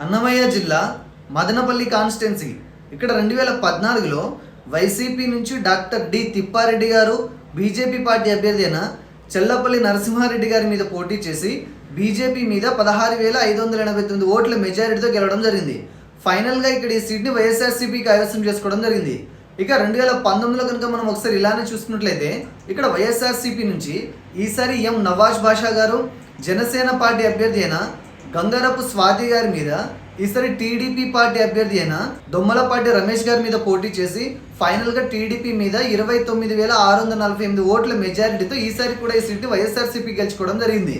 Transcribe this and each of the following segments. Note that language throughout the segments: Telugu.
అన్నమయ్య జిల్లా మదనపల్లి కాన్స్టిట్యున్సీ ఇక్కడ 2014లో వైసీపీ నుంచి డాక్టర్ డి తిప్పారెడ్డి గారు బీజేపీ పార్టీ అభ్యర్థి అయిన చెల్లపల్లి నరసింహారెడ్డి గారి మీద పోటీ చేసి బీజేపీ మీద 16,589 ఓట్ల మెజారిటీతో గెలవడం జరిగింది. ఫైనల్గా ఇక్కడ ఈ సీట్ని వైఎస్ఆర్సీపీ కైవసం చేసుకోవడం జరిగింది. ఇక 2019లో కనుక మనం ఒకసారి ఇలానే చూసుకున్నట్లయితే ఇక్కడ వైఎస్ఆర్సీపీ నుంచి ఈసారి ఎం నవాజ్ బాషా గారు జనసేన పార్టీ అభ్యర్థి అయిన గంగారపు స్వాతి గారి మీద, ఈసారి టీడీపీ పార్టీ అభ్యర్థి అయిన దొమ్మలపాటి రమేష్ గారి మీద పోటీ చేసి ఫైనల్గా టీడీపీ మీద 29,648 ఓట్ల మెజారిటీతో ఈసారి కూడా ఈ సీట్ని వైఎస్ఆర్సీపీ గెలుచుకోవడం జరిగింది.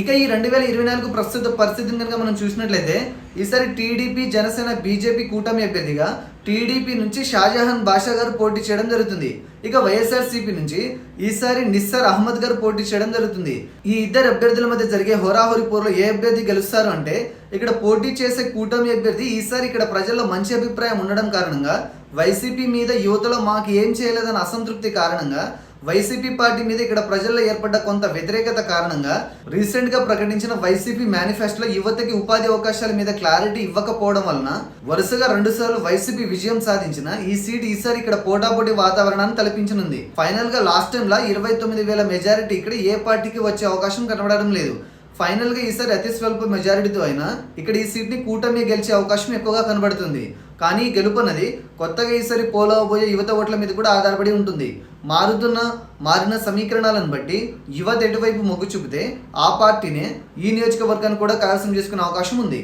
ఇక ఈ 2024 ప్రస్తుత పరిస్థితిని కనుక మనం చూసినట్లయితే ఈసారి టీడీపీ జనసేన బీజేపీ కూటమి అభ్యర్థిగా టీడీపీ నుంచి షాజహాన్ బాషా గారు పోటీ చేయడం జరుగుతుంది. ఇక వైఎస్ఆర్సీపీ నుంచి ఈసారి నిస్సర్ అహ్మద్ గారు పోటీ చేయడం జరుగుతుంది. ఈ ఇద్దరు అభ్యర్థుల మధ్య జరిగే హోరాహోరీ పోరులో ఏ అభ్యర్థి గెలుస్తారు అంటే ఇక్కడ పోటీ చేసే కూటమి అభ్యర్థి ఈసారి ఇక్కడ ప్రజల్లో మంచి అభిప్రాయం ఉండడం కారణంగా వైసీపీ మీద యువతలో మాకు ఏం చేయలేదన్న అసంతృప్తి కారణంగా వైసీపీ పార్టీ మీద ఇక్కడ ప్రజల్లో ఏర్పడ్డ కొంత వ్యతిరేకత కారణంగా రీసెంట్గా ప్రకటించిన వైసీపీ మేనిఫెస్టోలో యువతకి ఉపాధి అవకాశాల మీద క్లారిటీ ఇవ్వకపోవడం వలన వరుసగా 2 సార్లు వైసీపీ విజయం సాధించిన ఈ సీట్ ఈసారి ఇక్కడ పోటాపోటీ వాతావరణాన్ని తలపించనుంది. ఫైనల్ గా లాస్ట్ టైంలా 29,000 మెజారిటీ ఇక్కడ ఏ పార్టీకి వచ్చే అవకాశం కనబడడం లేదు. ఫైనల్గా ఈసారి అతి స్వల్ప మెజారిటీతో అయినా ఇక్కడ ఈ సీట్ని కూటమి గెలిచే అవకాశం ఎక్కువగా కనబడుతుంది. కానీ ఈ గెలుపు అన్నది కొత్తగా ఈసారి పోలవబోయే యువత ఓట్ల మీద కూడా ఆధారపడి ఉంటుంది. మారిన సమీకరణాలను బట్టి యువత ఎటువైపు మొగ్గు చూపితే ఆ పార్టీనే ఈ నియోజకవర్గాన్ని కూడా కైవసం చేసుకునే అవకాశం ఉంది.